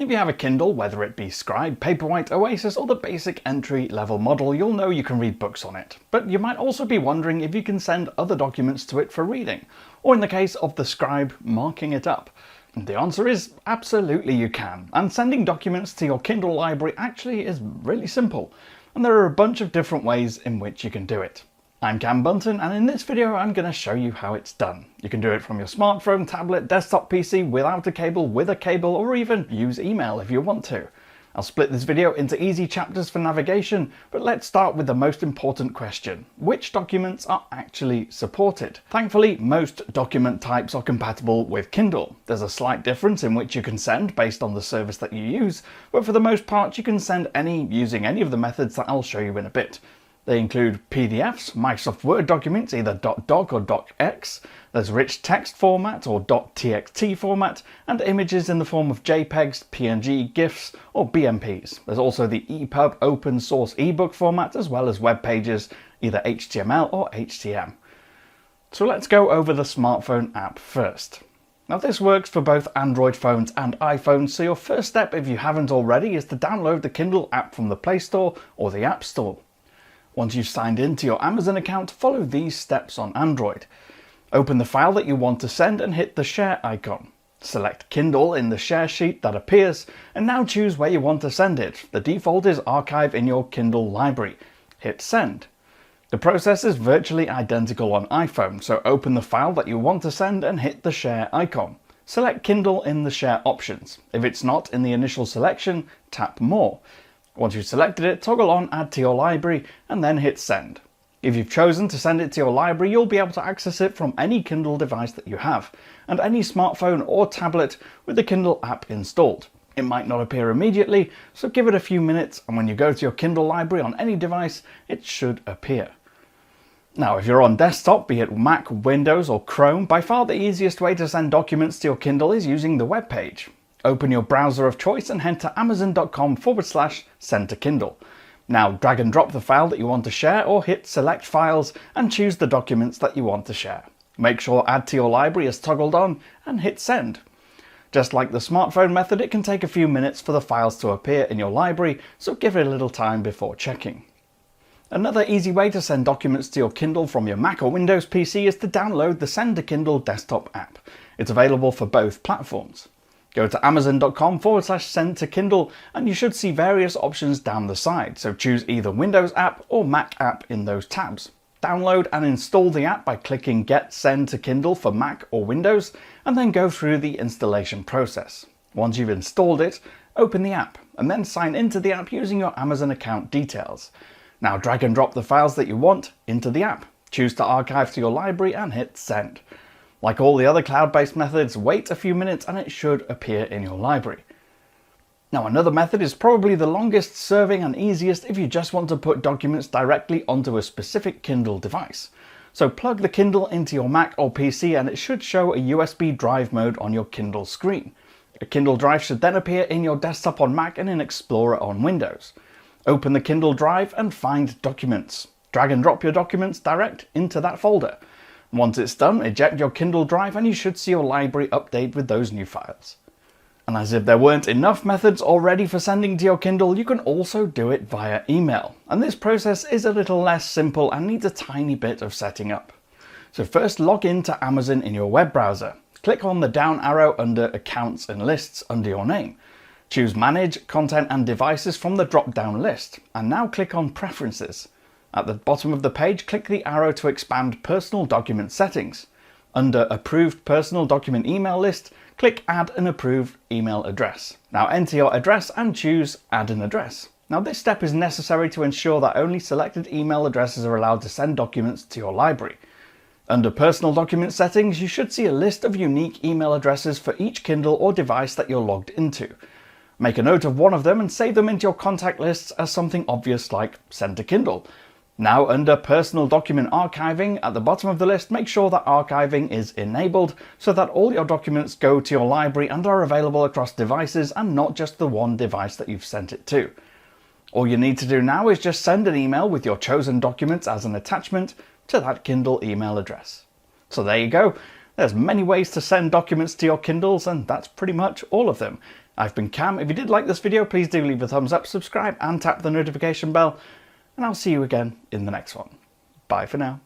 If you have a Kindle, whether it be Scribe, Paperwhite, Oasis or the basic entry-level model, you'll know you can read books on it. But you might also be wondering if you can send other documents to it for reading, or in the case of the Scribe, marking it up. And the answer is absolutely you can, and sending documents to your Kindle library actually is really simple, and there are a bunch of different ways in which you can do it. I'm Cam Bunton, and in this video I'm going to show you how it's done. You can do it from your smartphone, tablet, desktop PC, without a cable, with a cable, or even use email if you want to. I'll split this video into easy chapters for navigation, but let's start with the most important question. Which documents are actually supported? Thankfully, most document types are compatible with Kindle. There's a slight difference in which you can send based on the service that you use, but for the most part you can send any using any of the methods that I'll show you in a bit. They include PDFs, Microsoft Word documents, either .doc or .x, there's rich text format or .txt format, and images in the form of JPEGs, PNG, GIFs, or BMPs. There's also the ePub open source ebook format, as well as web pages, either HTML or HTML. So let's go over the smartphone app first. Now this works for both Android phones and iPhones, so your first step, if you haven't already, is to download the Kindle app from the Play Store or the App Store. Once you've signed in to your Amazon account, follow these steps on Android. Open the file that you want to send and hit the share icon. Select Kindle in the share sheet that appears, and now choose where you want to send it. The default is archive in your Kindle library. Hit send. The process is virtually identical on iPhone, so open the file that you want to send and hit the share icon. Select Kindle in the share options. If it's not in the initial selection, tap more. Once you've selected it, toggle on Add to your library and then hit Send. If you've chosen to send it to your library, you'll be able to access it from any Kindle device that you have, and any smartphone or tablet with the Kindle app installed. It might not appear immediately, so give it a few minutes, and when you go to your Kindle library on any device, it should appear. Now, if you're on desktop, be it Mac, Windows or Chrome, by far the easiest way to send documents to your Kindle is using the web page. Open your browser of choice and head to amazon.com/send to Kindle. Now drag and drop the file that you want to share, or hit select files and choose the documents that you want to share. Make sure add to your library is toggled on and hit send. Just like the smartphone method, it can take a few minutes for the files to appear in your library, so give it a little time before checking. Another easy way to send documents to your Kindle from your Mac or Windows PC is to download the Send to Kindle desktop app. It's available for both platforms. Go to amazon.com/send to Kindle and you should see various options down the side, so choose either Windows app or Mac app in those tabs. Download and install the app by clicking Get Send to Kindle for Mac or Windows, and then go through the installation process. Once you've installed it, open the app and then sign into the app using your Amazon account details. Now drag and drop the files that you want into the app. Choose to archive to your library and hit send. Like all the other cloud-based methods, wait a few minutes and it should appear in your library. Now another method is probably the longest serving and easiest if you just want to put documents directly onto a specific Kindle device. So plug the Kindle into your Mac or PC and it should show a USB drive mode on your Kindle screen. A Kindle drive should then appear in your desktop on Mac and in Explorer on Windows. Open the Kindle drive and find Documents. Drag and drop your documents direct into that folder. Once it's done, eject your Kindle drive and you should see your library update with those new files. And as if there weren't enough methods already for sending to your Kindle, you can also do it via email. And this process is a little less simple and needs a tiny bit of setting up. So first log in to Amazon in your web browser. Click on the down arrow under Accounts and Lists under your name. Choose Manage, Content and Devices from the drop-down list, and now click on Preferences. At the bottom of the page, click the arrow to expand Personal Document Settings. Under Approved Personal Document Email List, click Add an approved email address. Now enter your address and choose Add an address. Now this step is necessary to ensure that only selected email addresses are allowed to send documents to your library. Under Personal Document Settings, you should see a list of unique email addresses for each Kindle or device that you're logged into. Make a note of one of them and save them into your contact lists as something obvious like Send to Kindle. Now under Personal Document Archiving, at the bottom of the list, make sure that archiving is enabled so that all your documents go to your library and are available across devices and not just the one device that you've sent it to. All you need to do now is just send an email with your chosen documents as an attachment to that Kindle email address. So there you go. There's many ways to send documents to your Kindles, and that's pretty much all of them. I've been Cam. If you did like this video, please do leave a thumbs up, subscribe and tap the notification bell, and I'll see you again in the next one. Bye for now.